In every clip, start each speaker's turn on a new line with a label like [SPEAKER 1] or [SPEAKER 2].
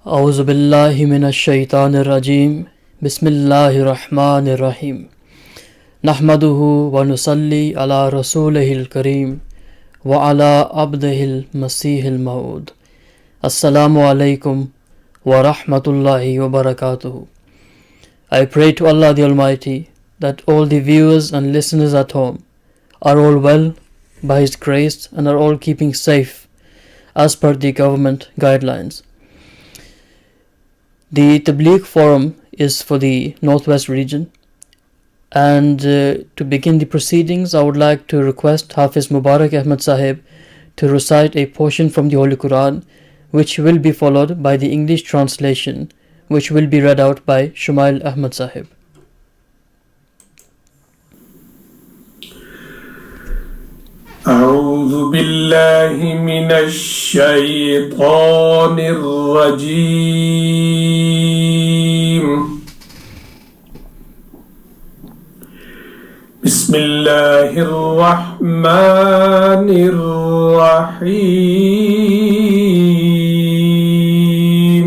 [SPEAKER 1] औज़ु बिल्लाहि मिनश शैतानिर रजीम बिस्मिल्लाहिर रहमानिर रहीम नहमदुहु व नुसल्ली अला रसूलिहिल करीम व अला अब्दिहिल मसीहिल मऊद। Assalamu alaikum wa rahmatullahi wa barakatuhu. I pray to Allah the Almighty that all the viewers and listeners at home are all well by His grace and are all keeping safe as per the government guidelines. The Tabligh Forum is for the Northwest region, and to begin the proceedings I would like to request Hafiz Mubarak Ahmad Sahib to recite a portion from the Holy Quran, which will be followed by the English translation, which will be read out by Shumail Ahmad Sahib.
[SPEAKER 2] أعوذ بالله من الشيطان الرجيم. بسم الله الرحمن الرحيم.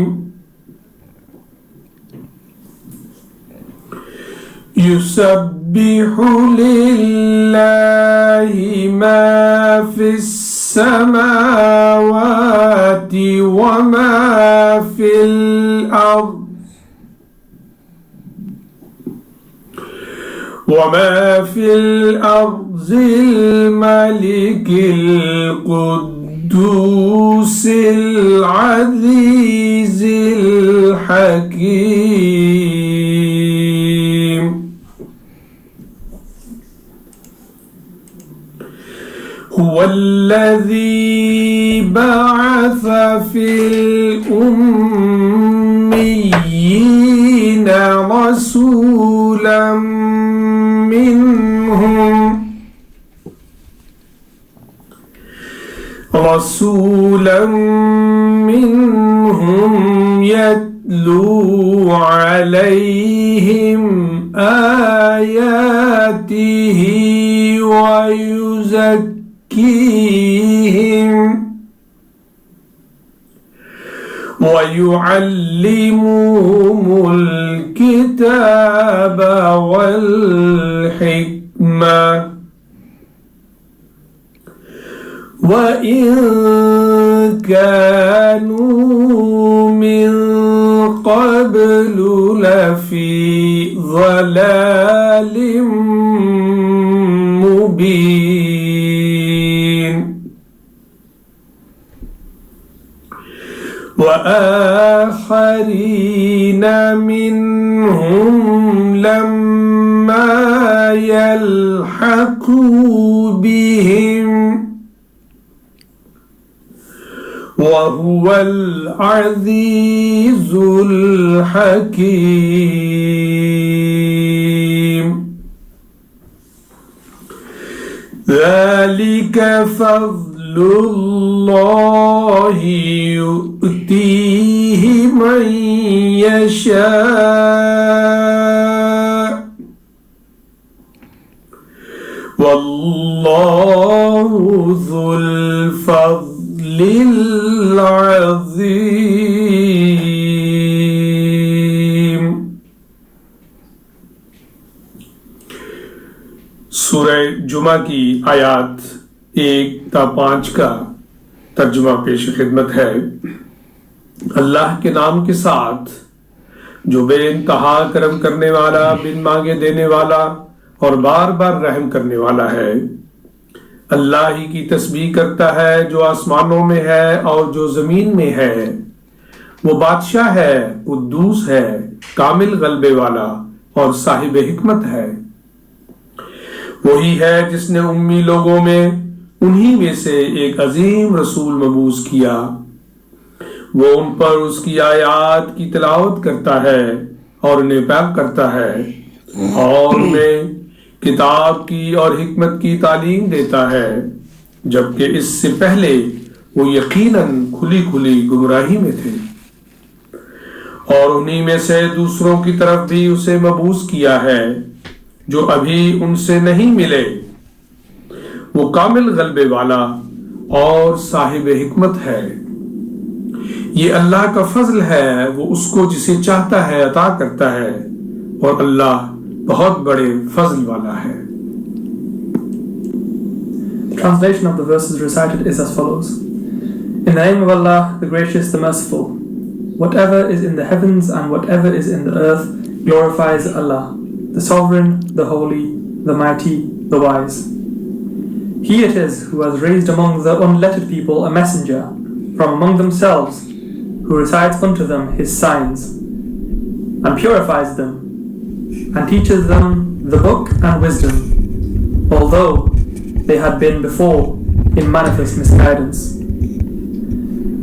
[SPEAKER 2] يسبح لله ما في السماوات وما في الأرض الملك القدوس العزيز الحكيم. هو الذي بعث في الأميين رسولا منهم يتلو عليهم آياته ويعلمهم الكتاب والحكمة وإن كانوا من قبل لفي ضلال مبين. وآخرين منهم لما يلحقوا بهم وهو العزيز الحكيم. ذلك فضل الله يؤتيه من يشاء والله ذو الفضل العظيم. सूरह जुमा की आयत 1 से 5 का तर्जुमा पेश खिदमत है। अल्लाह के नाम के साथ जो बेइंतहा करम करने वाला, बिन मांगे देने वाला और बार बार रहम करने वाला है। अल्लाह ही की तस्बीह करता है जो आसमानों में है और जो जमीन में है। वो बादशाह है, कुद्दूस है, कामिल गलबे वाला और साहिब हिकमत है। वही है जिसने उम्मी लोगों में उन्हीं में से एक अजीम रसूल मबूस किया। वो उन पर उसकी आयात की तिलावत करता है और उन्हें पैक करता है और उन्हें किताब की और हिकमत की तालीम देता है, जबकि इससे पहले वो यकीनन खुली खुली गुमराही में थे। और उन्हीं में से दूसरों की तरफ भी उसे मबूस किया है जो अभी उनसे नहीं मिले। वो कामिल गलबे वाला और साहिब हिकमत है। ये अल्लाह का फजल है, वो उसको जिसे चाहता है अता करता है, और अल्लाह बहुत बड़े फजल वाला है।
[SPEAKER 3] Translation of the verses recited is as follows. In the name of Allah, the Gracious, the Merciful. Whatever is in the heavens and whatever is in the earth glorifies Allah, the Sovereign, the Holy, the Mighty, the Wise. He it is who has raised among the unlettered people a messenger from among themselves, who recites unto them his signs, and purifies them, and teaches them the book and wisdom, although they had been before in manifest misguidance.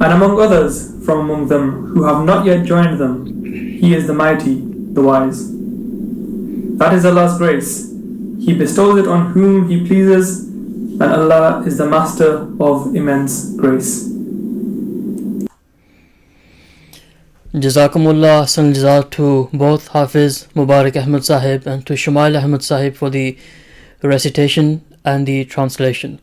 [SPEAKER 3] And among others from among them who have not yet joined them, he is the Mighty, the Wise. That is Allah's grace. He bestows it on whom he pleases, and Allah is the Master of immense grace.
[SPEAKER 1] Jazakumullah Ahsan Jazak to both Hafiz Mubarak Ahmad Sahib and to Shumail Ahmad Sahib for the recitation and the translation.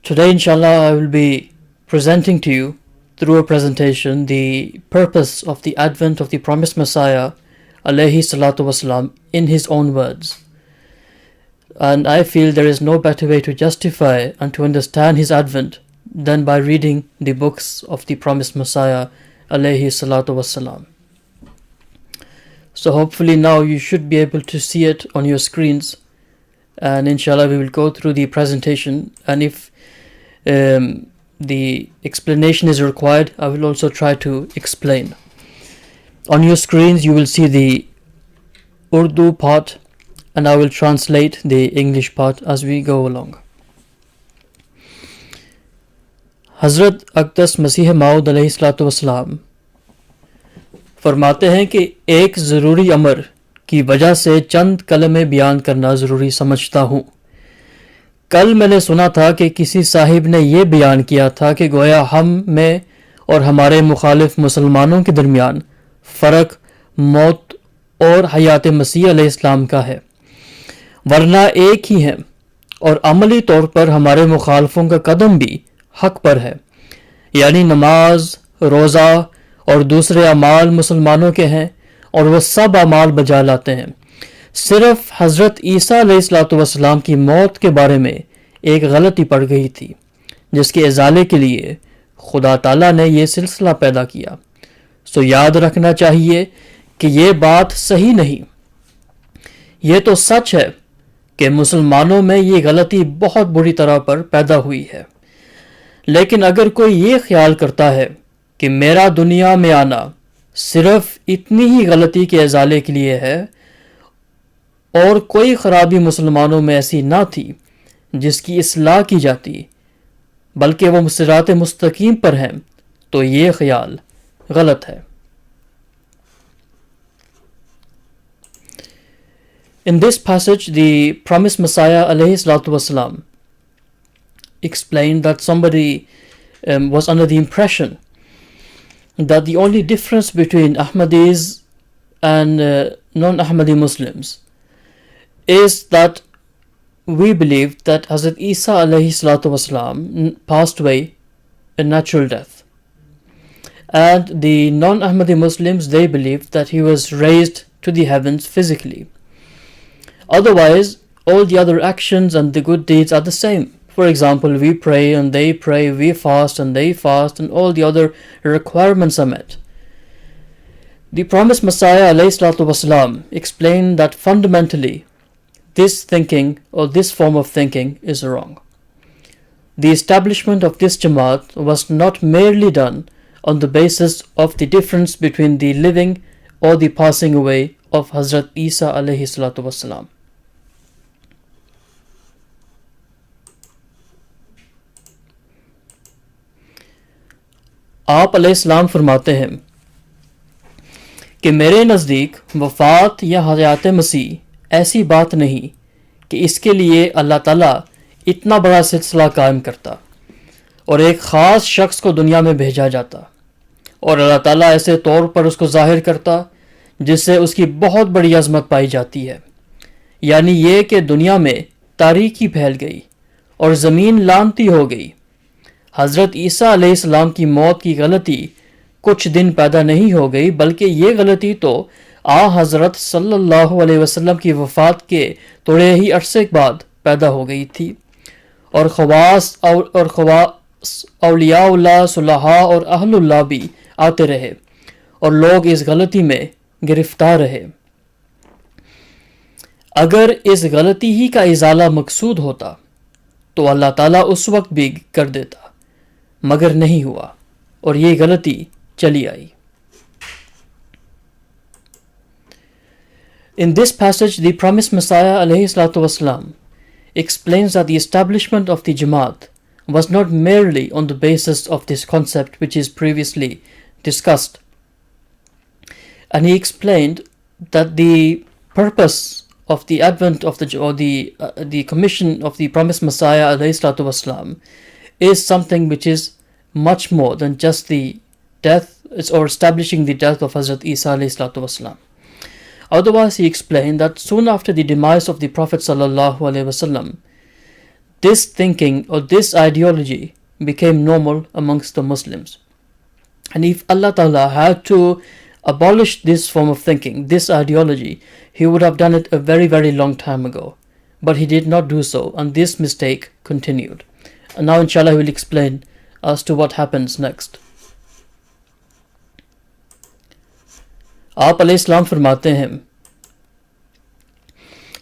[SPEAKER 1] Today, inshallah, I will be presenting to you through a presentation the purpose of the advent of the promised Messiah alayhi salatu wasalam in his own words. And I feel there is no better way to justify and to understand his advent than by reading the books of the promised Messiah alayhi salatu wasalam. So hopefully now you should be able to see it on your screens, and inshallah we will go through the presentation, and if the explanation is required, I will also try to explain. On your screens you will see the Urdu part, and I will translate the English part as we go along. हज़रत अक़दस मसीह मऊद अलैहिस्सलातु वस्सलाम फरमाते हैं कि एक ज़रूरी अमर की वजह से चंद कलमे बयान करना ज़रूरी समझता हूँ। कल मैंने सुना था कि किसी साहिब ने यह बयान किया था कि गोया हम में और हमारे मुखालिफ मुसलमानों के दरमियान फ़र्क मौत और हयात मसीह अलैहिस्सलाम का है, वरना एक ही है, और अमली तौर पर हमारे मुखालफों का कदम भी हक पर है, यानी नमाज, रोज़ा और दूसरे अमाल मुसलमानों के हैं और वह सब अमाल बजा लाते हैं। सिर्फ हज़रत ईसा अलैहिस्सलातु वस्सलाम की मौत के बारे में एक गलती पड़ गई थी, जिसके इज़ाले के लिए खुदा ताला ने यह सिलसिला पैदा किया। सो याद रखना चाहिए कि ये बात सही नहीं। ये तो सच है कि मुसलमानों में ये गलती बहुत बुरी तरह पर पैदा हुई है, लेकिन अगर कोई ये ख्याल करता है कि मेरा दुनिया में आना सिर्फ इतनी ही गलती के इज़ाले के लिए है और कोई खराबी मुसलमानों में ऐसी ना थी जिसकी इस्लाह की जाती, बल्कि वह सिरात मुस्तकीम पर हैं, तो ये ख्याल गलत है। In this passage, the promised Messiah alayhi salatu wasalam explained that somebody was under the impression that the only difference between Ahmadis and non-Ahmadi Muslims is that we believe that Hazrat Isa alayhi salatu wasalam passed away a natural death, and the non-Ahmadi Muslims, they believed that he was raised to the heavens physically. Otherwise, all the other actions and the good deeds are the same. For example, we pray and they pray, we fast and they fast, and all the other requirements are met. The promised Messiah ﷺ explained that fundamentally this thinking or this form of thinking is wrong. The establishment of this Jamaat was not merely done on the basis of the difference between the living or the passing away of Hazrat Isa alayhi salatu wasalam. आप अलैहिस्सलाम फरमाते हैं कि मेरे नज़दीक वफ़ात या हयात मसीह ऐसी बात नहीं कि इसके लिए अल्लाह ताला इतना बड़ा सिलसिला कायम करता और एक ख़ास शख्स को दुनिया में भेजा जाता और अल्लाह ताला ऐसे तौर पर उसको ज़ाहिर करता जिससे उसकी बहुत बड़ी अज़मत पाई जाती है। यानी ये कि दुनिया में तारीकी फैल गई और ज़मीन लानती हो गई। हज़रत ईसा अलैहिस्सलाम की मौत की गलती कुछ दिन पैदा नहीं हो गई, बल्कि ये गलती तो हज़रत सल्लल्लाहु अलैहि वसल्लम की वफ़ात के थोड़े ही अरसे बाद पैदा हो गई थी। और ख़वास औलियाउल्लाह सुलहा और अहलुल्लाह भी आते रहे और लोग इस गलती में गिरफ्तार रहे। अगर इस गलती ही का इजाला मकसूद होता तो अल्लाह ताला उस वक्त भी कर देता, मगर नहीं हुआ और ये गलती चली आई। In this passage, the promised Messiah alayhi salatu wasalam explains that the establishment of the Jamaat was not merely on the basis of this concept which is previously discussed. And he explained that the purpose of the advent of the commission of the promised Messiah alayhi salatu wasalam is something which is much more than just the death or establishing the death of Hazrat Isa alayhi salatu wasalam. Otherwise, he explained that soon after the demise of the Prophet sallallahu alaihi wasallam, this thinking or this ideology became normal amongst the Muslims. And if Allah Ta'ala had to abolish this form of thinking, this ideology, he would have done it a very, very long time ago. But he did not do so, and this mistake continued. And now inshallah we will explain as to what happens next. आप अलैहिस्सलाम फरमाते हैं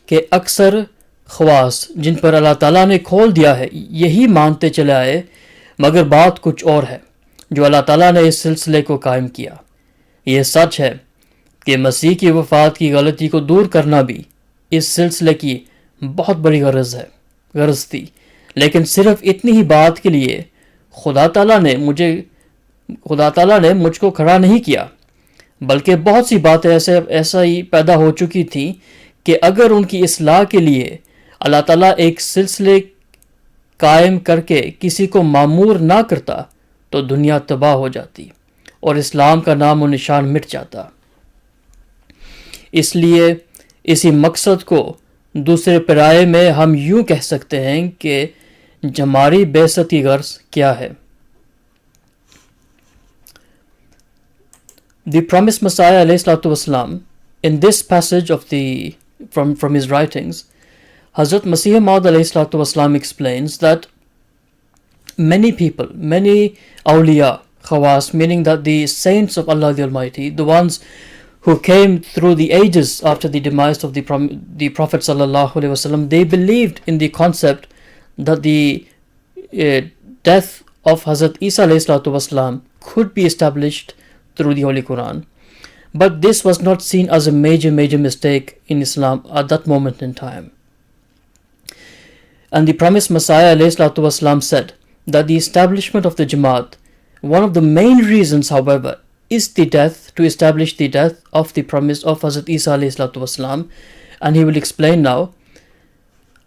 [SPEAKER 1] कि अक्सर ख़वास जिन पर अल्लाह ताला ने खोल दिया है यही मानते चले आए, मगर बात कुछ और है जो अल्लाह ताला ने इस सिलसिले को कायम किया। ये सच है कि मसीह की वफ़ात की गलती को दूर करना भी इस सिलसिले की बहुत बड़ी गरज थी, लेकिन सिर्फ इतनी ही बात के लिए खुदा ताला ने मुझको खड़ा नहीं किया, बल्कि बहुत सी बातें ऐसा ही पैदा हो चुकी थी कि अगर उनकी इस्लाह के लिए अल्लाह ताला एक सिलसिले कायम करके किसी को मामूर ना करता तो दुनिया तबाह हो जाती और इस्लाम का नाम और निशान मिट जाता। इसलिए इसी मकसद को दूसरे पराये में हम यूं कह सकते हैं कि हमारी बेइज्जती की गर्ज क्या है। The promised Messiah alayhi salatu wasalam, in this passage of from his writings, Hazrat Masih Maud alayhi salatu wasalam explains that many people, many awliya, khawas, meaning that the saints of Allah the Almighty, the ones who came through the ages after the demise of the Prophet sallallahu alaihi wasallam, they believed in the concept that the death of Hazrat Isa alayhi salatu wasalam could be established through the Holy Quran. But this was not seen as a major mistake in Islam at that moment in time. And the promised Messiah alayhi salatu wasalam said that the establishment of the Jamaat, one of the main reasons, however, is the death, to establish the death of the promise of Hazrat Isa alayhi salatu wasalam. And he will explain now.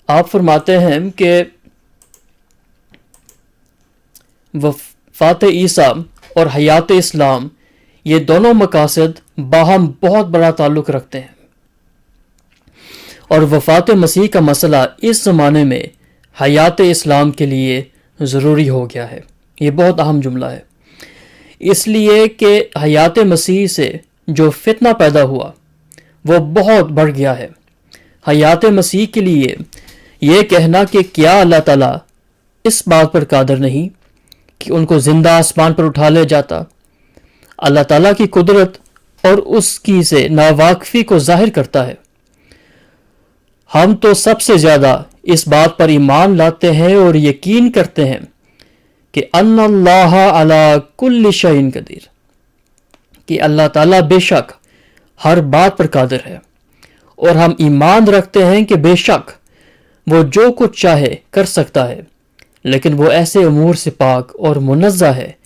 [SPEAKER 1] आप फरमाते हैं कि वफ़ात ईसा और हयात इस्लाम ये दोनों मकासद बाहम बहुत बड़ा ताल्लुक़ रखते हैं, और वफ़ात मसीह का मसला इस ज़माने में हयात इस्लाम के लिए ज़रूरी हो गया है। ये बहुत अहम जुमला है, इसलिए कि हयात मसीह से जो फितना पैदा हुआ वो बहुत बढ़ गया है। हयात मसीह के लिए ये कहना कि क्या अल्लाह ताला इस बात पर कादिर नहीं कि उनको ज़िंदा आसमान पर उठा ले जाता, अल्लाह ताला की कुदरत और उसकी से नावाकफी को जाहिर करता है। हम तो सबसे ज़्यादा इस बात पर ईमान लाते हैं और यकीन करते हैं कि अन्नल्लाह अला कुल्ली शैइन कदीर, कि अल्लाह ताला बेशक हर बात पर कादिर है, और हम ईमान रखते हैं कि बेशक वो जो कुछ चाहे कर सकता है, लेकिन वो ऐसे उमूर से पाक और मुनज़्ज़ा है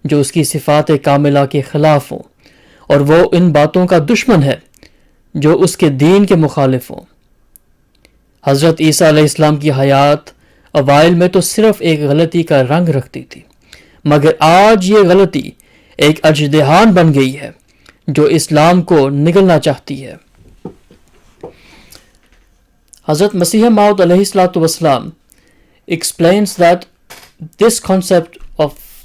[SPEAKER 1] जो उसकी सिफ़ात कामिला के ख़िलाफ़ हों, और वो इन बातों का दुश्मन है जो उसके दीन के मुखालिफ हों। हज़रत ईसा अलैहिस्सलाम की हयात अवाइल में तो सिर्फ एक गलती का रंग रखती थी, मगर आज ये गलती एक अजदहान बन गई है जो इस्लाम को निगलना चाहती है। Hazrat Masih Maud alayhi salatu wasalam explains that this concept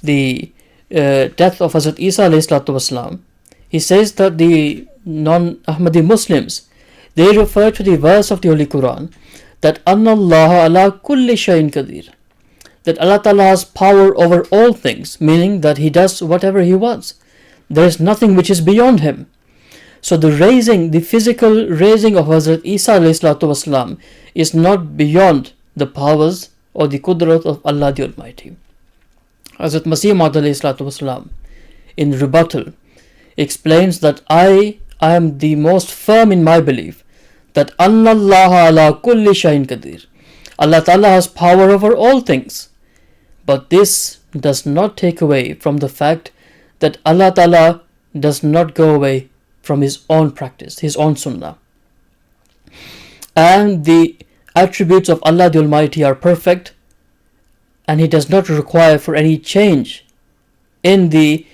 [SPEAKER 1] the death of Hazrat Isa alayhi salatu wasalam, he says that the non-Ahmadi Muslims, they refer to the verse of the Holy Quran that Anna Allah ala kulli shayin qadir, that Allah Ta'ala has power over all things, meaning that He does whatever He wants. There is nothing which is beyond Him. So the physical raising of Hazrat Isa alayhi salatu wasalam is not beyond the powers or the qudrat of Allah the Almighty. Hazrat Masih Maud alayhi salatu wasalam, in rebuttal, explains that I am the most firm in my belief that Anna Allah ala kulli shayin qadir, Allah Ta'ala has power over all things. But this does not take away from the fact that Allah Ta'ala does not go away from His own practice, His own sunnah. And the attributes of Allah the Almighty are perfect, and He does not require for any change in the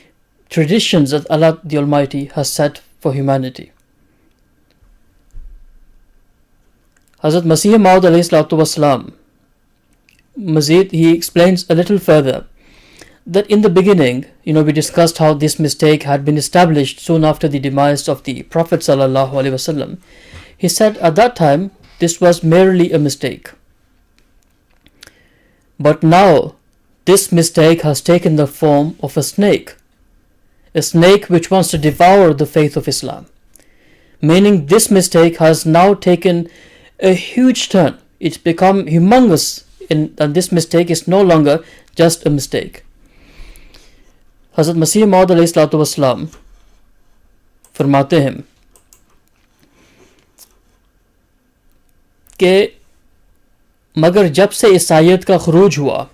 [SPEAKER 1] traditions that Allah the Almighty has set for humanity. Hazrat Masih Maud alayhi salatu wasalam, Mazid, he explains a little further that in the beginning, we discussed how this mistake had been established soon after the demise of the Prophet sallallahu alaihi wasallam. He said at that time this was merely a mistake. But now this mistake has taken the form of a snake which wants to devour the faith of Islam. Meaning this mistake has now taken a huge turn. It's become humongous, and this mistake is no longer just a mistake. Hazrat Masih Maud alayhi salatu wasalam फरमाते हैं कि मगर जब से ईसाईयत का खरूज हुआ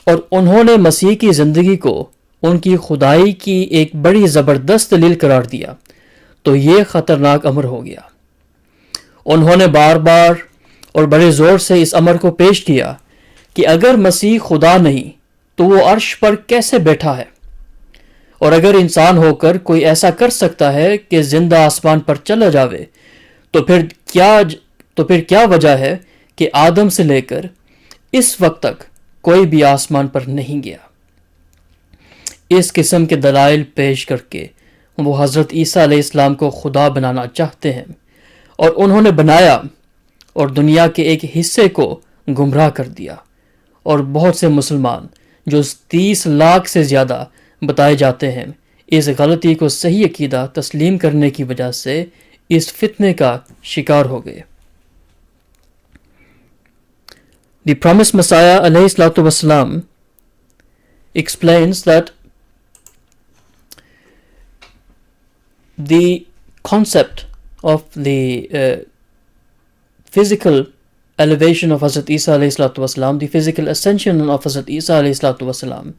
[SPEAKER 1] और उन्होंने मसीह की ज़िंदगी को उनकी खुदाई की एक बड़ी ज़बरदस्त दलील करार दिया, तो ये ख़तरनाक अमर हो गया। उन्होंने बार बार और बड़े ज़ोर से इस अमर को पेश किया कि अगर मसीह खुदा नहीं तो वो अर्श पर कैसे बैठा है, और अगर इंसान होकर कोई ऐसा कर सकता है कि जिंदा आसमान पर चला जावे, तो फिर क्या वजह है कि आदम से लेकर इस वक्त तक कोई भी आसमान पर नहीं गया। इस किस्म के दलाइल पेश करके वो हज़रत ईसा अलैहिस्सलाम को खुदा बनाना चाहते हैं, और उन्होंने बनाया और दुनिया के एक हिस्से को गुमराह कर दिया, और बहुत से मुसलमान जो 30 लाख से ज़्यादा बताए जाते हैं, इस गलती को सही अकीदा तस्लीम करने की वजह से इस फितने का शिकार हो गए। The promised Messiah alayhi salatu wasalam explains that the concept of the physical elevation of Hazrat Isa alayhi salatu wasalam, the physical ascension of Hazrat Isa alayhi salatu wasalam,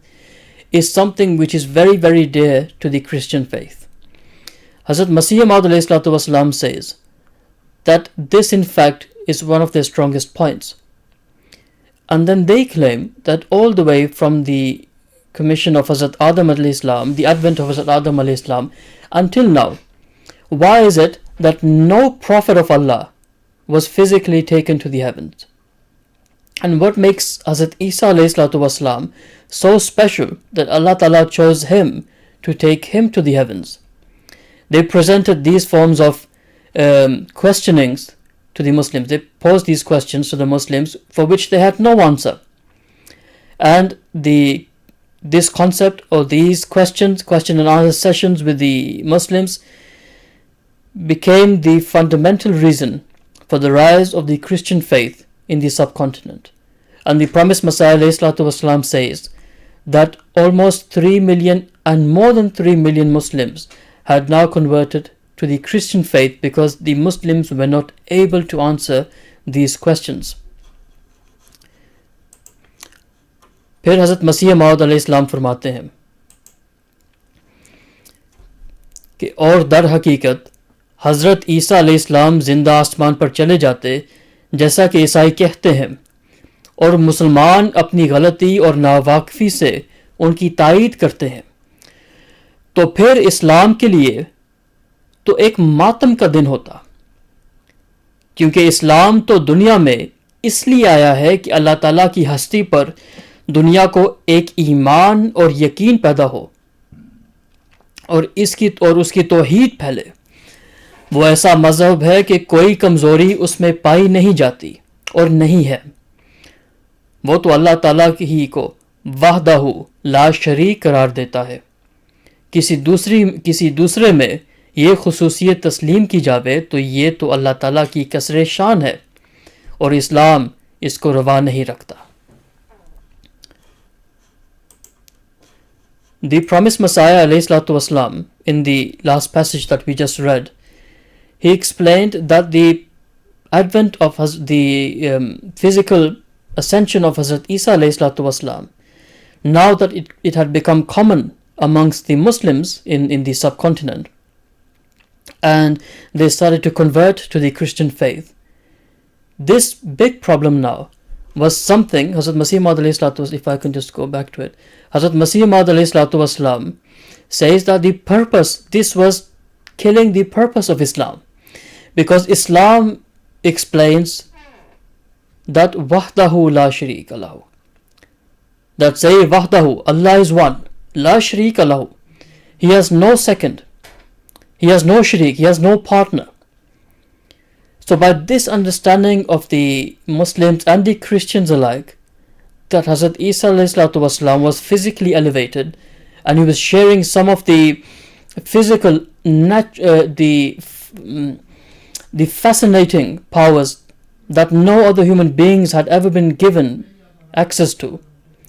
[SPEAKER 1] is something which is very, very dear to the Christian faith. Hazrat Masih Maud alayhi salatu wasalam says that this in fact is one of their strongest points. And then they claim that all the way from the commission of Hazrat Adam alayhi salam, the advent of Hazrat Adam alayhi salam, until now, why is it that no prophet of Allah was physically taken to the heavens? And what makes Hazrat Isa alayhi salatu wasalam so special that Allah Ta'ala chose him to take him to the heavens? They presented these forms of questionings to the Muslims. They posed these questions to the Muslims for which they had no answer. And this concept or these question and answer sessions with the Muslims became the fundamental reason for the rise of the Christian faith in the subcontinent. And the promised Messiah ﷺ says that almost 3 million and more than 3 million Muslims had now converted to the Christian faith because the Muslims were not able to answer these questions. फिर हज़रत मसीह मौद अलैहिस्सलाम फरमाते हैं कि और दर हकीकत हज़रत ईसा अलैहिस्सलाम जिंदा आसमान पर चले जाते जैसा कि ईसाई कहते हैं, और मुसलमान अपनी गलती और नावाकफी से उनकी तायीद करते हैं, तो फिर इस्लाम के लिए तो एक मातम का दिन होता, क्योंकि इस्लाम तो दुनिया में इसलिए आया है कि अल्लाह ताला की हस्ती पर दुनिया को एक ईमान और यकीन पैदा हो और उसकी तौहीद फैले, वो ऐसा मजहब है कि कोई कमज़ोरी उसमें पाई नहीं जाती और नहीं है। वो तो अल्लाह ताला ही को वहदहू ला शरीक करार देता है। किसी दूसरे में ये खुसूसियत तस्लीम की जावे तो ये तो अल्लाह ताला की कसरे शान है और इस्लाम इसको रवा नहीं रखता। The promised Messiah ﷺ, in the last passage that we just read, he explained that the advent of the physical ascension of Hazrat Isa ﷺ, now that it had become common amongst the Muslims in the subcontinent, and they started to convert to the Christian faith, this big problem now was something Hazrat Masih Maud alayhi salatu wasalam, if I can just go back to it, Hazrat Masih Maud alayhi salatu wasalam says that this was killing the purpose of Islam, because Islam explains that wahdahu la sharika lahu, that say wahdahu, Allah is one, la sharika lahu, he has no second, he has no sharik, he has no partner. So by this understanding of the Muslims and the Christians alike, that Hazrat Isa ﷺ was physically elevated and he was sharing some of the physical, the fascinating powers that no other human beings had ever been given access to,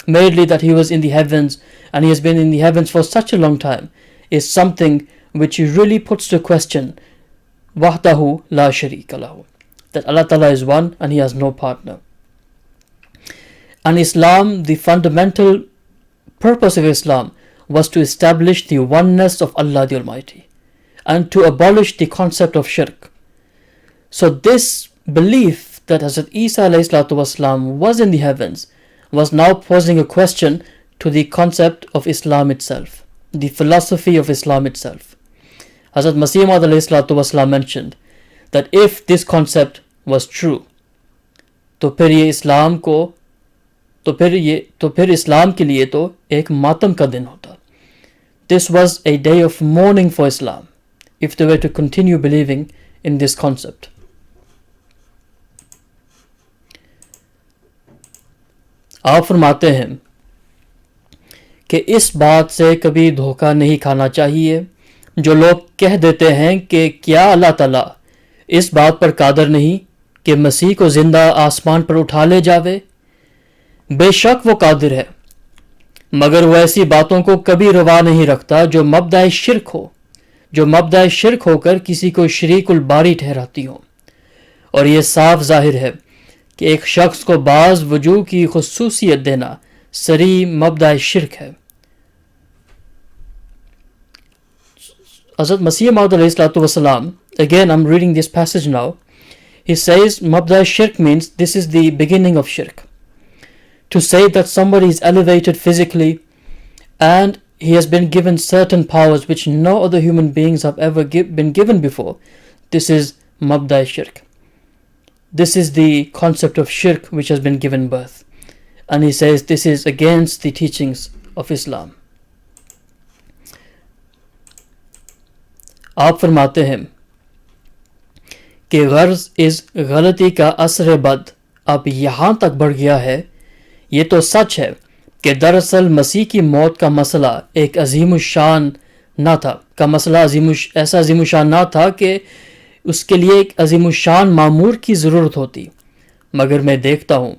[SPEAKER 1] mainly that he was in the heavens and he has been in the heavens for such a long time, is something which really puts to question Wahdahu la sharika lahu, that Allah Ta'ala is one and he has no partner. And Islam, the fundamental purpose of Islam was to establish the oneness of Allah the Almighty and to abolish the concept of shirk. So this belief that Hazrat Isa ﷺ was in the heavens was now posing a question to the concept of Islam itself, the philosophy of Islam itself. Hazrat Masih Maud ﷺ mentioned that if this concept was true, तो फिर इस्लाम के लिए तो एक मातम का दिन होता. This was a day of mourning for Islam if they were to continue believing in this concept. आप फरमाते हैं कि इस बात से कभी धोखा नहीं खाना चाहिए जो लोग कह देते हैं कि क्या अल्लाह ताला इस बात पर कादर नहीं कि मसीह को जिंदा आसमान पर उठा ले जावे. बेशक वो कादिर है, मगर वो ऐसी बातों को कभी रवा नहीं रखता जो मबदाए शिर्क होकर किसी को शरीकुल बारी ठहराती हो. और ये साफ जाहिर है कि एक शख्स को बाज वजू की खुसूसियत देना सरी मबदाए शिर्क है. Hazrat Masih Maud alayhi salatu wasalam, again I'm reading this passage now, he says mabda shirk means this is the beginning of shirk. To say that somebody is elevated physically and he has been given certain powers which no other human beings have ever been given before, this is mabda shirk. This is the concept of shirk which has been given birth. And he says this is against the teachings of Islam. आप फरमाते हैं कि गर्ज इस गलती का असर बद अब यहाँ तक बढ़ गया है. ये तो सच है कि दरअसल मसीह की मौत का मसला एक अजीमुशान ना था, ऐसा अजीमुशान ना था कि उसके लिए एक अजीमुशान मामूर की ज़रूरत होती. मगर मैं देखता हूँ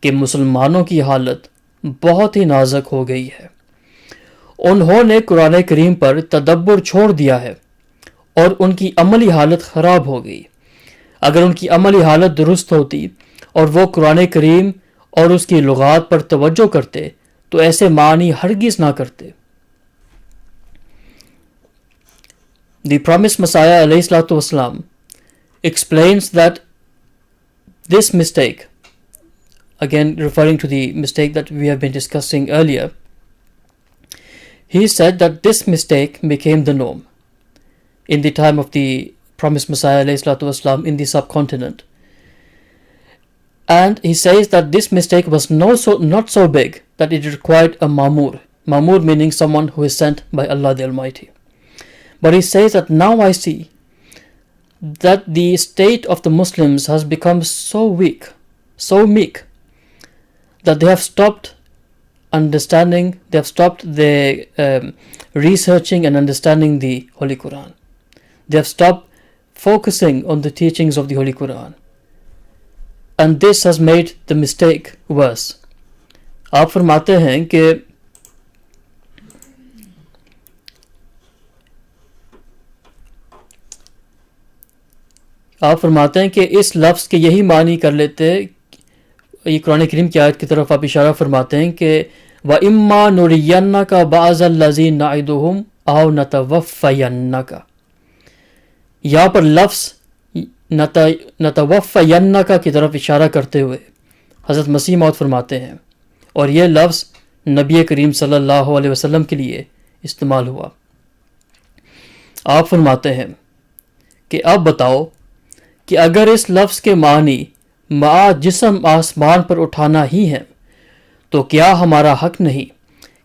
[SPEAKER 1] कि मुसलमानों की हालत बहुत ही नाजुक हो गई है. उन्होंने कुरान करीम पर तदब्बुर छोड़ दिया है और उनकी अमली हालत ख़राब हो गई. अगर उनकी अमली हालत दुरुस्त होती और वो कुरान करीम और उसकी लुगात पर तवज्जो करते तो ऐसे मानी हरगिज़ ना करते. The promised Messiah alayhi salatu wasalam explains that this mistake, again referring to the mistake that we have been discussing earlier, he said that this mistake became the norm in the time of the promised Messiah alayhi salatu wasalam in the subcontinent. And he says that this mistake was not so big that it required a mamur. Mamur meaning someone who is sent by Allah the Almighty. But he says that now I see that the state of the Muslims has become so weak, so meek, that they have stopped understanding, they have stopped researching and understanding the Holy Quran. They have stopped focusing on the teachings of the Holy Quran. And this has made the mistake worse. आप फरमाते हैं कि इस लफ्ज़ के यही मानी कर लेते, ये कुरान करीम की आयत की तरफ आप इशारा फरमाते हैं कि व इम्मा नुरियन्नका बाज़ल्लज़ी नाइदुहुम औ नतवफ़्फ़यन्नका। यहाँ पर लफ्ज़ नतवफ़्फ़यन्नका की तरफ इशारा करते हुए हज़रत मसीह मौद फरमाते हैं, और यह लफ्ज़ नबी करीम सल्लल्लाहु अलैहि वसल्लम के लिए इस्तेमाल हुआ। आप फरमाते हैं कि अब बताओ कि अगर इस लफ्ज़ के मानी मा जिस्म आसमान पर उठाना ही है, तो क्या हमारा हक नहीं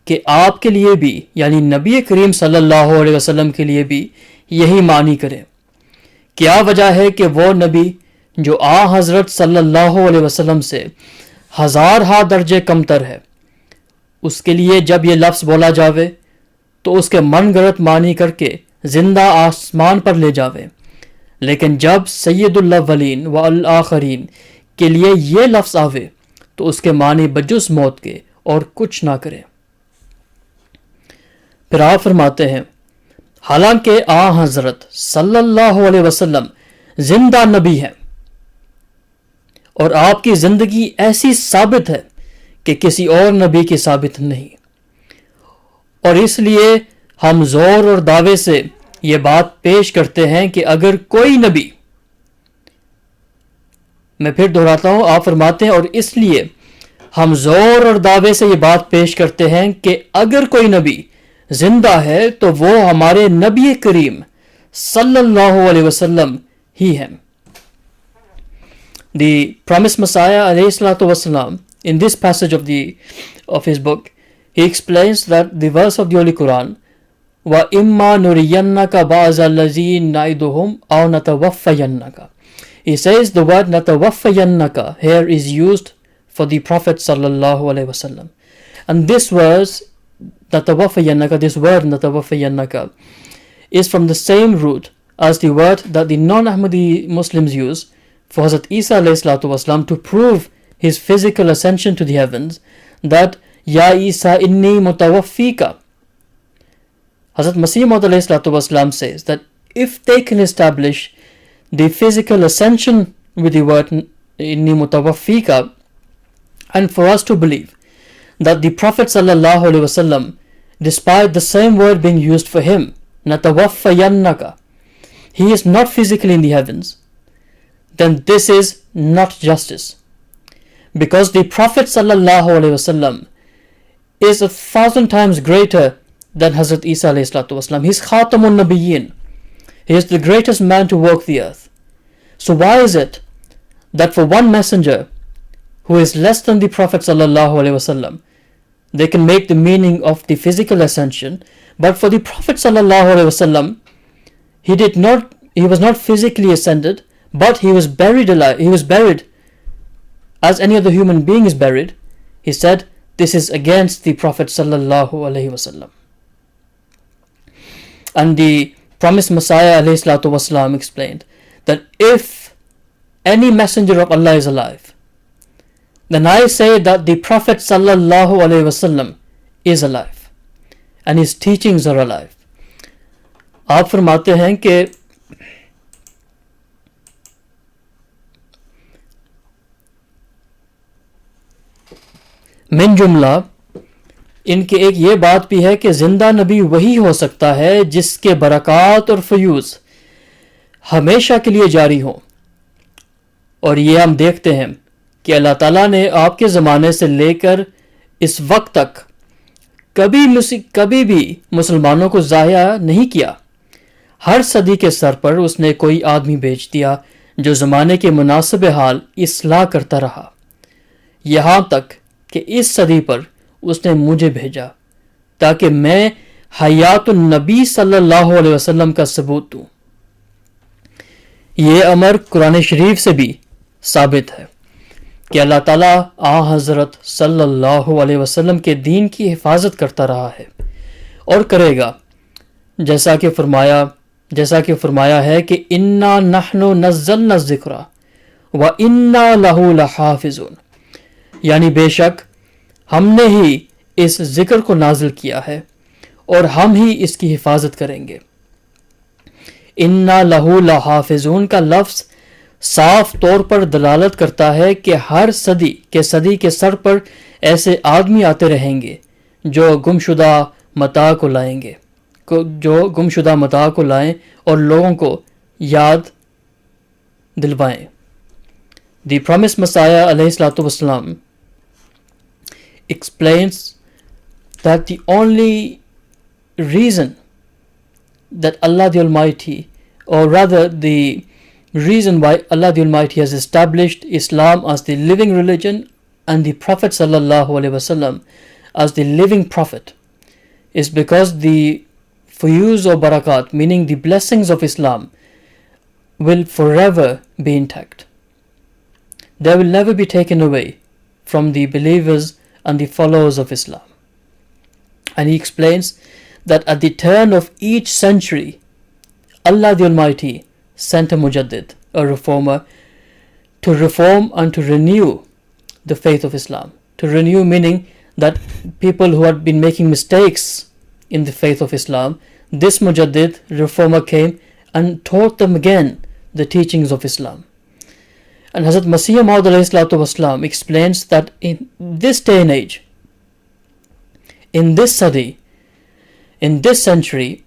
[SPEAKER 1] कि आपके लिए भी, यानी नबी करीम सल्लल्लाहु अलैहि वसल्लम के लिए भी यही मानी करें? क्या वजह है कि वो नबी जो हज़रत सल्लल्लाहु अलैहि वसल्लम से हज़ार हा दर्जे कमतर है, उसके लिए जब ये लफ्ज़ बोला जावे तो उसके मन गलत मानी करके जिंदा आसमान पर ले जावे, लेकिन जब सैयदुल अव्वलीन व अल आखरीन के लिए ये लफ्ज़ आवे तो उसके मानी बजुस मौत के और कुछ ना करे। फिर आप फरमाते हैं, हालांकि हज़रत सल्लल्लाहु अलैहि वसल्लम जिंदा नबी है और आपकी जिंदगी ऐसी साबित है कि किसी और नबी की साबित नहीं, और इसलिए हम जोर और दावे से ये बात पेश करते हैं कि अगर कोई नबी, मैं फिर दोहराता हूं, आप फरमाते हैं और इसलिए हम जोर और दावे से ये बात पेश करते हैं कि अगर कोई नबी जिंदा है तो वो हमारे नबी करीम सल्लल्लाहु अलैहि वसल्लम ही है। The promised Messiah alayhi salatu wasalam, in this passage of his book, he explains that the verse of the Holy Quran, wa imma nuriyannaka ba'zallazi naiduhum aw natawaffayannaka. He says the word natawaffayannaka here is used for the Prophet sallallahu alaihi wasallam, and this verse natawaffayannaka, this word natawaffayannaka, is from the same root as the word that the non-Ahmadi Muslims use for Hazrat Isa alayhi salatu wasalam to prove his physical ascension to the heavens, that Ya Isa inni mutawaffika. Hazrat Masih Maud alayhi salatu wasalam says that if they can establish the physical ascension with the word inni mutawaffika, and for us to believe that the Prophet sallallahu alaihi wasallam, despite the same word being used for him, natawaffayannaka, he is not physically in the heavens, then this is not justice, because the Prophet sallallahu alaihi wasallam is 1,000 times greater than Hazrat Isa alayhi salatu wasalam. He is Khatamun Nabiyyin. He is the greatest man to walk the earth. So why is it that for one messenger who is less than the Prophet sallallahu alaihi wasallam, they can make the meaning of the physical ascension, but for the Prophet sallallahu alaihi wasallam, he was not physically ascended, but he was buried alive. He was buried as any other human being is buried. He said this is against the Prophet sallallahu alaihi wasallam. And the promised Messiah alayhi salatu wasalam explained that if any messenger of Allah is alive, then I say that the Prophet sallallahu alaihi wasallam is alive and his teachings are alive. आप फरमाते हैं कि मिन जुमला इनके एक ये बात भी है कि जिंदा नबी वही हो सकता है जिसके बरक़ात और फयूज़ हमेशा के लिए जारी हो, और ये हम देखते हैं कि अल्लाह ताला ने आपके ज़माने से लेकर इस वक्त तक कभी भी मुसलमानों को ज़ाया नहीं किया। हर सदी के सर पर उसने कोई आदमी भेज दिया जो ज़माने के मुनासिब हाल इस्लाह करता रहा, यहाँ तक कि इस सदी पर उसने मुझे भेजा ताकि मैं हयातुन नबी सल्लल्लाहु अलैहि वसल्लम का सबूत दूं। ये अमर कुरान शरीफ से भी साबित है कि अल्लाह ताला आ हज़रत सल्लल्लाहु अलैहि वसल्लम के दीन की हिफाजत करता रहा है और करेगा, जैसा कि फरमाया है कि इन्ना नहनु नज़्ज़लना ज़िक्रा व इन्ना लहू लहाफ़िज़ून, यानी बेशक हमने ही इस जिक्र को नाजिल किया है और हम ही इसकी हिफाजत करेंगे। इन्ना लहू लहाफ़िज़ून का लफ्ज़ साफ तौर पर दलालत करता है कि हर सदी के सर पर ऐसे आदमी आते रहेंगे जो गुमशुदा मता को लाएं और लोगों को याद दिलवाएं। The promised Messiah alayhi wasalam explains that the only reason that Allah the Almighty, or rather the reason why Allah the Almighty has established Islam as the living religion and the Prophet sallallahu alaihi wasallam as the living prophet, is because the fuyuz or barakat, meaning the blessings of Islam, will forever be intact. They will never be taken away from the believers and the followers of Islam. And he explains that at the turn of each century, Allah the Almighty sent a mujaddid, a reformer, to reform and to renew the faith of Islam. To renew meaning that people who had been making mistakes in the faith of Islam, this mujaddid, reformer, came and taught them again the teachings of Islam. And Hazrat Masih Maud ﷺ explains that in this day and age, in this sadi, in this century,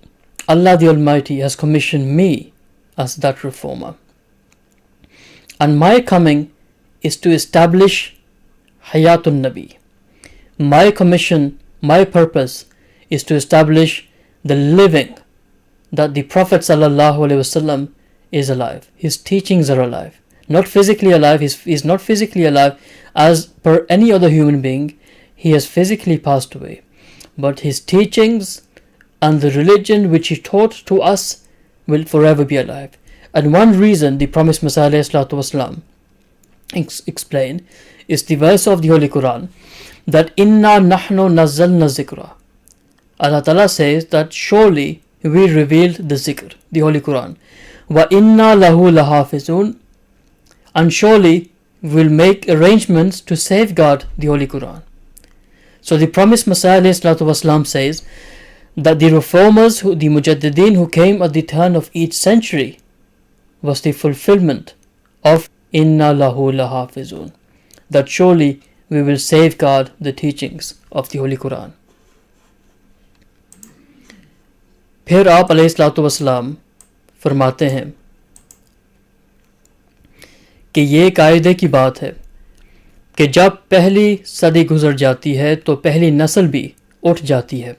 [SPEAKER 1] Allah the Almighty has commissioned me as that reformer. And my coming is to establish Hayatun Nabi. My commission, my purpose is to establish the living, that the Prophet ﷺ is alive. His teachings are alive. Not physically alive, he is not physically alive as per any other human being. He has physically passed away. But his teachings and the religion which he taught to us will forever be alive. And one reason the promised Messiah ﷺ explained is the verse of the Holy Quran that Inna nahnu nazzalna zikra. Allah Ta'ala says that surely we revealed the zikr, the Holy Quran. Wa inna lahu lahafizun, and surely we will make arrangements to safeguard the Holy Quran. So the promised Messiah ﷺ says that the reformers, the mujaddideen who came at the turn of each century, was the fulfillment of Inna lahu lahafizun, that surely we will safeguard the teachings of the Holy Quran. फिर आप अलैहिस्सलाम फरमाते हैं कि ये कायदे की बात है कि जब पहली सदी गुजर जाती है तो पहली नस्ल भी उठ जाती है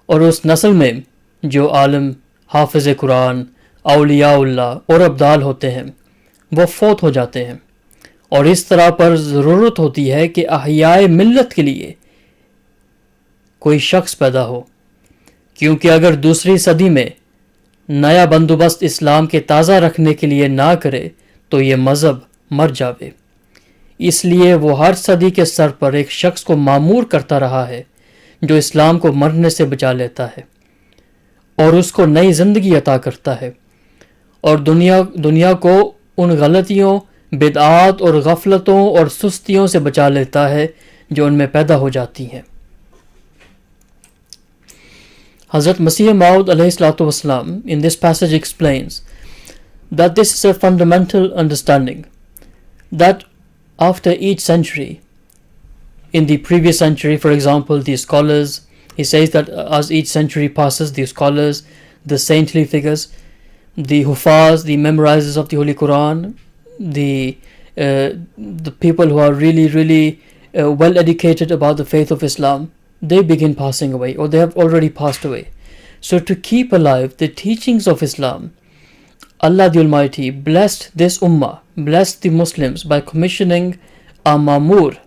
[SPEAKER 1] और उस नस्ल में जो आलिम, हाफिज़ कुरान, औलियाउल्लाह और अब्दाल होते हैं वो फौत हो जाते हैं। और इस तरह पर ज़रूरत होती है कि अहयाए मिल्लत के लिए कोई शख्स पैदा हो, क्योंकि अगर दूसरी सदी में नया बंदोबस्त इस्लाम के ताज़ा रखने के लिए ना करे तो ये मज़हब मर जावे। इसलिए वो हर सदी के सर पर एक शख्स को मामूर करता रहा है जो इस्लाम को मरने से बचा लेता है और उसको नई ज़िंदगी अता करता है और दुनिया को उन गलतियों, बिदआत और गफलतों और सुस्तियों से बचा लेता है जो उनमें पैदा हो जाती हैं। Hazrat Masih Maud ﷺ in this passage explains that this is a fundamental understanding, that after each century, in the previous century, for example, the scholars, he says that as each century passes, the scholars, the saintly figures, the hufaz, the memorizers of the Holy Quran, the people who are really well educated about the faith of Islam, they begin passing away, or they have already passed away. So to keep alive the teachings of Islam, Allah the Almighty blessed this ummah, blessed the Muslims by commissioning a mamur,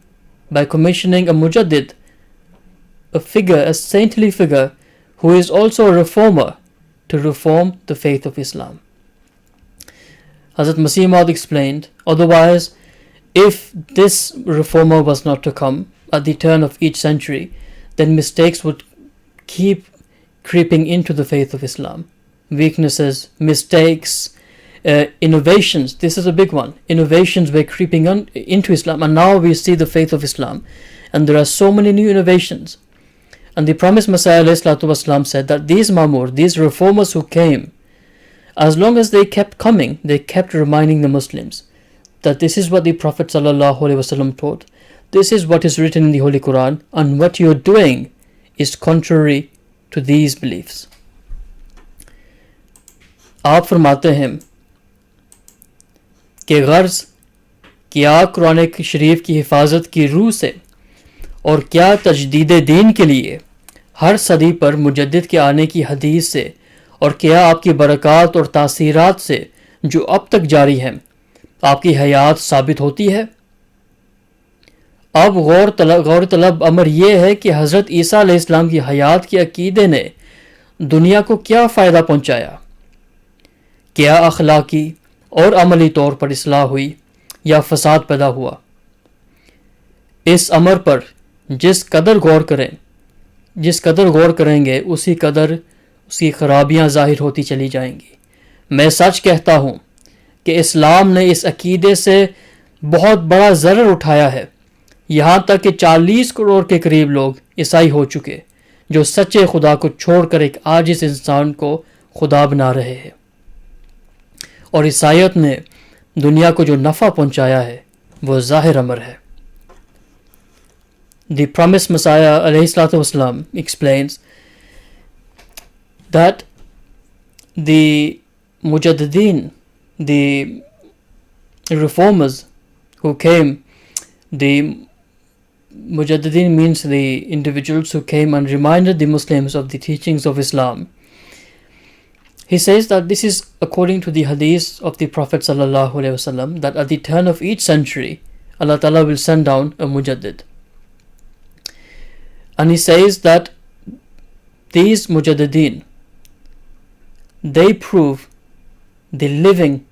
[SPEAKER 1] by commissioning a mujaddid a figure, a saintly figure, who is also a reformer, to reform the faith of Islam. Hazrat Masih Maud explained, otherwise, if this reformer was not to come at the turn of each century, then mistakes would keep creeping into the faith of Islam. Weaknesses, mistakes, innovations. This is a big one. Innovations were creeping into Islam, and now we see the faith of Islam, and there are so many new innovations. And the promised Messiah ﷺ said that these Ma'mur, these reformers who came, as long as they kept coming, they kept reminding the Muslims that this is what the Prophet ﷺ taught, this is what is written in the Holy Quran, and what you are doing is contrary to these beliefs. आप फरमाते हैं कि गर्ज क्या कुरान शरीफ की हिफाजत की रूह से और क्या तजदीद दीन के लिए हर सदी पर मुजद्दिद के आने की हदीस से और क्या आपकी बरक़ात और तासीरात से जो अब तक जारी हैं आपकी हयात साबित होती है। अब गौर तलब अमर यह है कि हज़रत ईसा अलैहिस्सलाम की हयात के अकीदे ने दुनिया को क्या फ़ायदा पहुँचाया, क्या अखलाकी और अमली तौर पर इसलाह हुई या फसाद पैदा हुआ। इस अमर पर जिस कदर गौर करेंगे उसी कदर उसकी खराबियां जाहिर होती चली जाएंगी। मैं सच कहता हूँ कि इस्लाम ने इस अकीदे से बहुत बड़ा ज़रर उठाया है, यहाँ तक कि 40 करोड़ के करीब लोग ईसाई हो चुके जो सच्चे खुदा को छोड़कर एक आजिज़ इंसान को खुदा बना रहे हैं। और ईसाईयत ने दुनिया को जो नफ़ा पहुँचाया है वो ज़ाहिर अमर है। The promised Messiah ﷺ explains that the Mujaddideen, the reformers who came, the Mujaddideen means the individuals who came and reminded the Muslims of the teachings of Islam. He says that this is according to the hadith of the Prophet ﷺ, that at the turn of each century, Allah Ta'ala will send down a Mujaddid. And he says that these Mujaddideen, they prove the living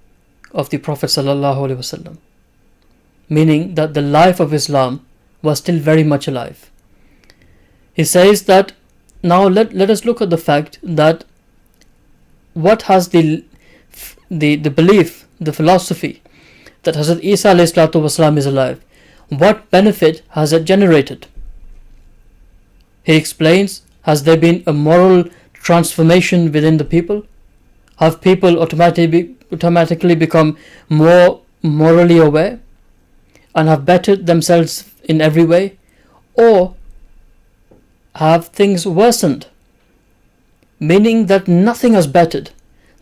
[SPEAKER 1] of the Prophet ﷺ, meaning that the life of Islam was still very much alive. He says that now let us look at the fact that what has the belief, the philosophy that Hazrat Isa ﷺ is alive, what benefit has it generated? He explains, has there been a moral transformation within the people? Have people automatically become more morally aware and have bettered themselves in every way? Or have things worsened? Meaning that nothing has bettered.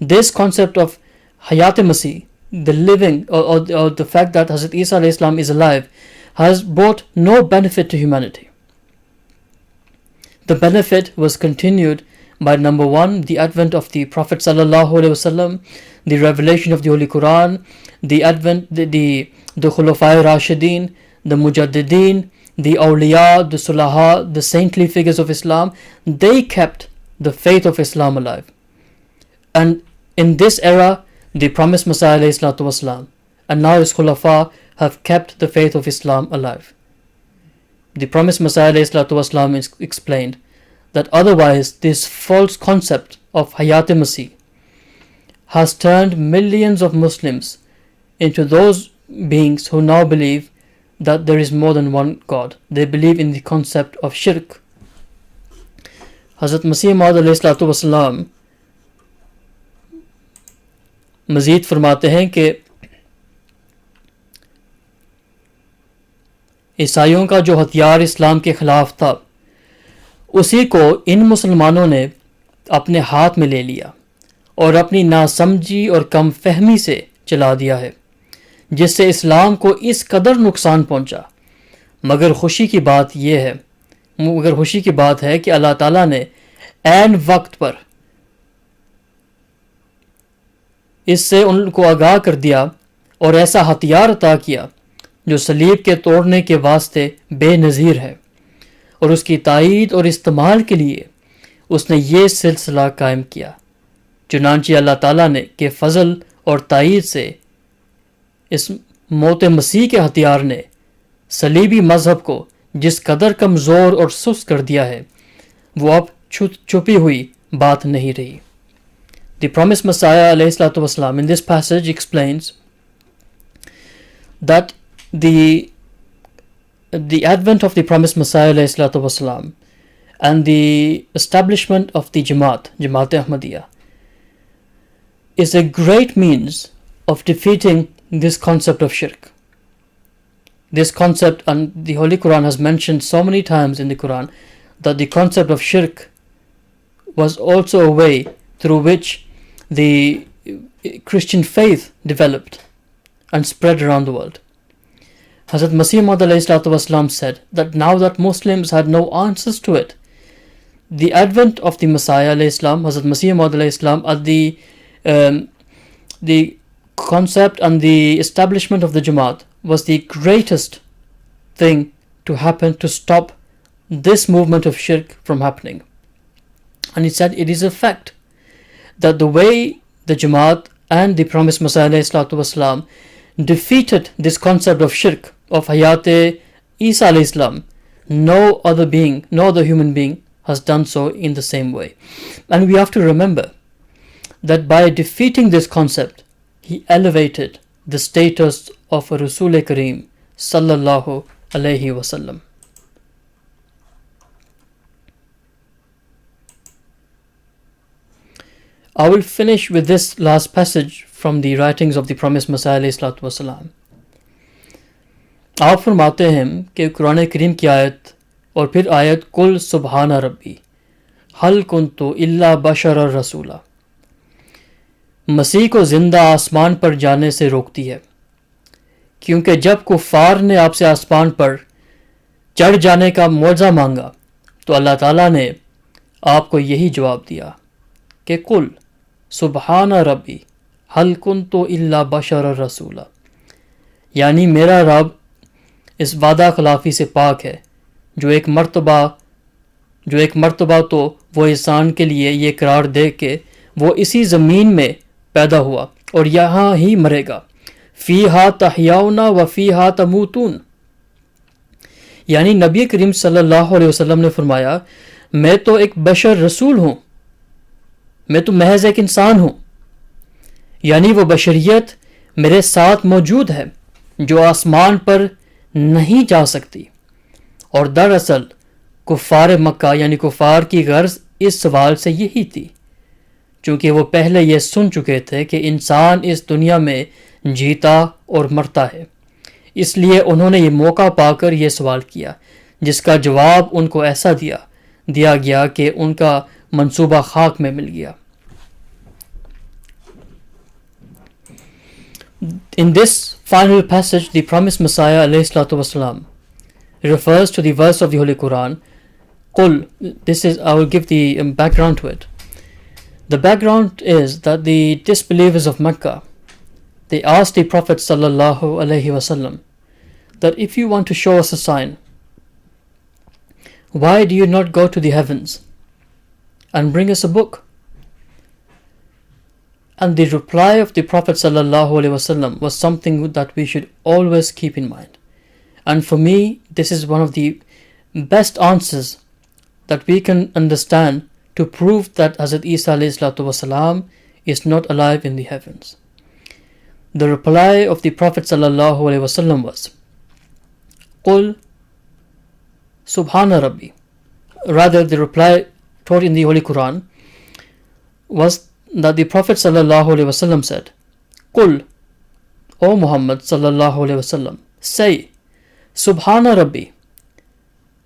[SPEAKER 1] This concept of Hayat Masih, the living or the fact that Hazrat Isa ﷺ is alive, has brought no benefit to humanity. The benefit was continued by number one, the advent of the Prophet ﷺ, the revelation of the Holy Quran, the advent, the Khulafai Rashideen, the Mujaddideen, the Awliya, the Sulaha, the saintly figures of Islam. They kept the faith of Islam alive. And in this era, the promised Messiah ﷺ and now his Khulafa have kept the faith of Islam alive. The promised Messiah ﷺ explained that otherwise this false concept of Hayat Masih has turned millions of Muslims into those beings who now believe that there is more than one God. They believe in the concept of shirk. Hazrat Masih Maud ﷺ मज़ीद फरमाते हैं कि ईसाइयों का जो हथियार इस्लाम के ख़िलाफ़ था उसी को इन मुसलमानों ने अपने हाथ में ले लिया और अपनी नासमझी और कम फहमी से चला दिया है, जिससे इस्लाम को इस कदर नुकसान पहुंचा। मगर खुशी की बात है कि अल्लाह ताला ने ऐन वक्त पर इससे उनको आगाह कर दिया और ऐसा हथियार अता किया जो सलीब के तोड़ने के वास्ते बेनज़ीर है और उसकी तायीद और इस्तेमाल के लिए उसने ये सिलसिला कायम किया। चुनांचे अल्लाह ताला ने के फजल और तायीद से इस मौत मसीह के हथियार ने सलीबी मजहब को जिस कदर कमज़ोर और सुस्त कर दिया है, वो अब छुपी हुई बात नहीं रही। The promised Messiah ﷺ in this passage explains that the advent of the promised Messiah ﷺ and the establishment of the Jamaat Ahmadiyya, is a great means of defeating this concept of shirk. This concept, and the Holy Quran has mentioned so many times in the Quran, that the concept of shirk was also a way through which the Christian faith developed and spread around the world. Hazrat Masih Maud said that now that Muslims had no answers to it, the advent of the Messiah Hazrat Masih Maud at the concept and the establishment of the Jamaat was the greatest thing to happen to stop this movement of shirk from happening. And he said it is a fact that the way the Jamaat and the promised Messiah ﷺ defeated this concept of shirk, of Hayat Isa ﷺ, no other human being has done so in the same way. And we have to remember that by defeating this concept, he elevated the status of Rasul Kareem sallallahu alayhi wasallam. I will finish with this last passage from the writings of the promised Messiah ﷺ. आप फरमाते हैं कि कुरान करीम की आयत और फिर आयत कुल सुबहाना रब्बी हल कुन्तु इल्ला बशर रसूला मसीह को जिंदा आसमान पर जाने से रोकती है, क्योंकि जब कुफार ने आपसे आसमान पर चढ़ जाने का मौजा मांगा तो अल्लाह ताला ने आपको यही जवाब दिया कि कुल सुबहाना रब्बी हल कुन्तु इल्ला बशर रसूला, यानी मेरा रब इस वादा खिलाफी से पाक है जो एक मर्तबा तो वो इंसान के लिए ये करार दे के वो इसी ज़मीन में पैदा हुआ और यहाँ ही मरेगा। फ़ीहा तहयाउना व फ़ीहा तमूतून, यानी नबी करीम सल्लल्लाहु अलैहि वसल्लम ने फरमाया, मैं तो एक बशर रसूल हूँ, मैं तो महज एक इंसान हूँ, यानी वो बशरियत मेरे साथ मौजूद है जो आसमान पर नहीं जा सकती। और दरअसल कुफार मक्का यानी कुफार की गर्ज इस सवाल से यही थी, क्योंकि वो पहले ये सुन चुके थे कि इंसान इस दुनिया में जीता और मरता है, इसलिए उन्होंने ये मौका पाकर ये सवाल किया, जिसका जवाब उनको ऐसा दिया गया कि उनका मंसूबा खाक में मिल गया। In this final passage, the promised Messiah ﷺ refers to the verse of the Holy Quran, Qul. I will give the background to it. The background is that the disbelievers of Mecca, they asked the Prophet ﷺ that if you want to show us a sign, why do you not go to the heavens and bring us a book? And the reply of the Prophet ﷺ was something that we should always keep in mind. And for me, this is one of the best answers that we can understand to prove that Hazrat Isa ﷺ is not alive in the heavens. The reply of the Prophet ﷺ was, Qul Subhana Rabbi. Rather, the reply taught in the Holy Quran was that the Prophet ﷺ said, Qul, O Muhammad ﷺ, say, Subhana Rabbi,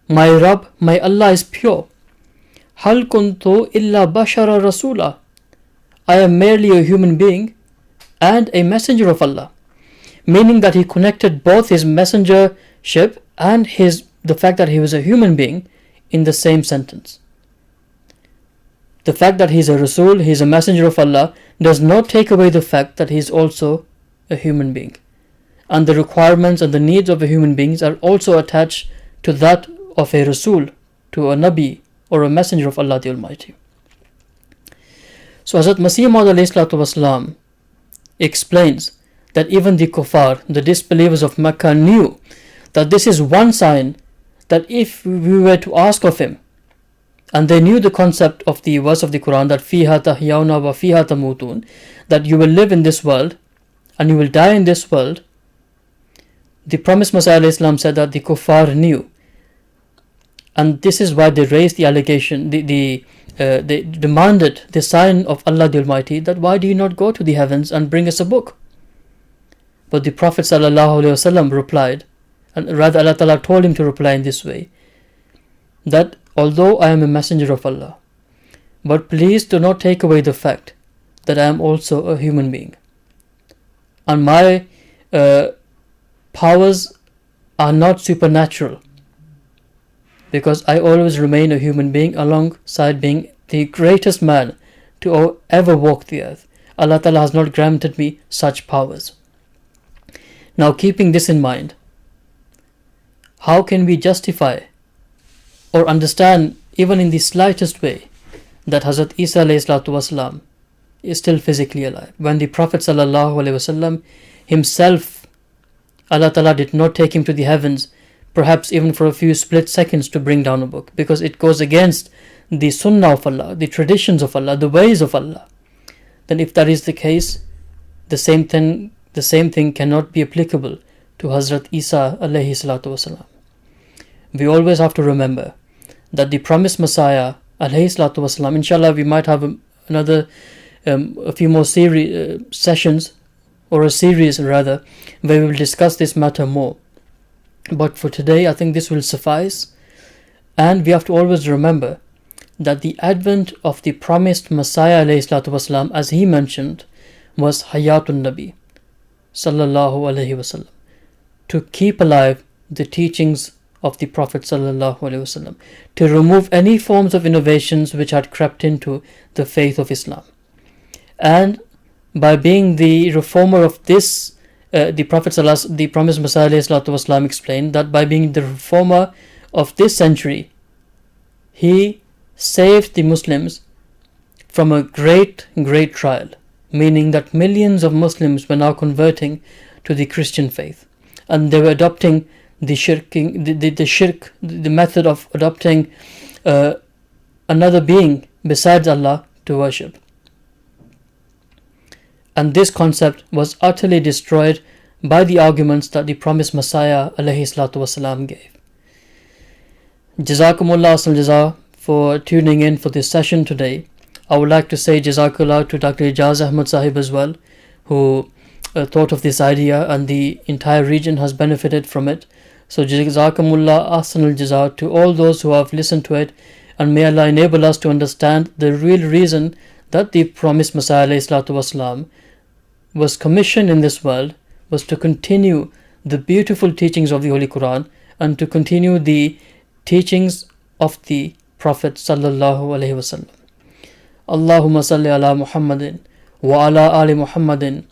[SPEAKER 1] my Rabb, my Allah is pure. Hal kuntu illa bashara rasula. I am merely a human being and a messenger of Allah. Meaning that he connected both his messengership and the fact that he was a human being in the same sentence. The fact that he is a Rasul, he is a messenger of Allah, does not take away the fact that he is also a human being. And the requirements and the needs of a human being are also attached to that of a Rasul, to a Nabi or a messenger of Allah the Almighty. So Hazrat Masih Maud alayhi salatu wasalam explains that even the kuffar, the disbelievers of Mecca, knew that this is one sign that if we were to ask of him, and they knew the concept of the verse of the Quran that fiha tahyawna wa fiha tamutun, that you will live in this world and you will die in this world. The promised Messiah alayhi salam said that the kuffar knew, and this is why they raised the allegation, they demanded the sign of Allah the Almighty, that why do you not go to the heavens and bring us a book? But the Prophet ﷺ replied, and rather Allah Ta'ala told him to reply in this way, that although I am a messenger of Allah, but please do not take away the fact that I am also a human being, and my powers are not supernatural, because I always remain a human being alongside being the greatest man to ever walk the earth. Allah Ta'ala has not granted me such powers. Now, keeping this in mind, how can we justify or understand even in the slightest way that Hazrat Isa alayhi salatu wasalam is still physically alive, when the Prophet sallallahu alaihi wasallam himself, Allah Ta'ala did not take him to the heavens, perhaps even for a few split seconds, to bring down a book, because it goes against the sunnah of Allah, the traditions of Allah, the ways of Allah. Then if that is the case, the same thing cannot be applicable to Hazrat Isa alayhi salatu wasalam. We always have to remember that the promised Messiah alayhi salatu wasalam, inshallah we might have a few more sessions, or a series rather, where we will discuss this matter more. But for today, I think this will suffice. And we have to always remember that the advent of the promised Messiah alayhi salatu wasalam, as he mentioned, was Hayatun Nabi sallallahu alayhi wasallam, to keep alive the teachings of the Prophet sallallahu alaihi wasallam, to remove any forms of innovations which had crept into the faith of Islam. And by being the reformer of this, the promised Messiah alayhi salatu wasallam explained that by being the reformer of this century, he saved the Muslims from a great trial, meaning that millions of Muslims were now converting to the Christian faith, and they were adopting the method of adopting another being besides Allah to worship. And this concept was utterly destroyed by the arguments that the promised Messiah alayhi salatu wasalam gave. Jazakumullah asal jaza for tuning in for this session today. I would like to say Jazakallah to Dr. Ijaz Ahmad Sahib as well, who thought of this idea, and the entire region has benefited from it. So Jazakumullah ahsanul jaza to all those who have listened to it, and may Allah enable us to understand the real reason that the promised Messiah alayhi salatu wasalam was commissioned in this world, was to continue the beautiful teachings of the Holy Quran, and to continue the teachings of the Prophet sallallahu alaihi wasallam. Allahumma salli ala Muhammadin wa ala ali Muhammadin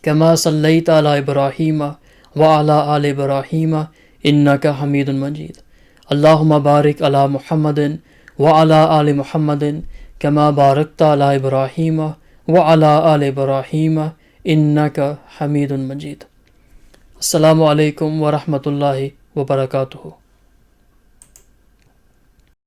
[SPEAKER 1] kama sallaita ala Ibrahima wa ala ali Ibrahima innaka Hamidun Majid. Allahumma barik ala Muhammadin wa ala ali Muhammadin kama barakta ala Ibrahima wa ala ali Ibrahima innaka Hamidun Majid. Assalamu alaikum wa rahmatullahi wa barakatuhu.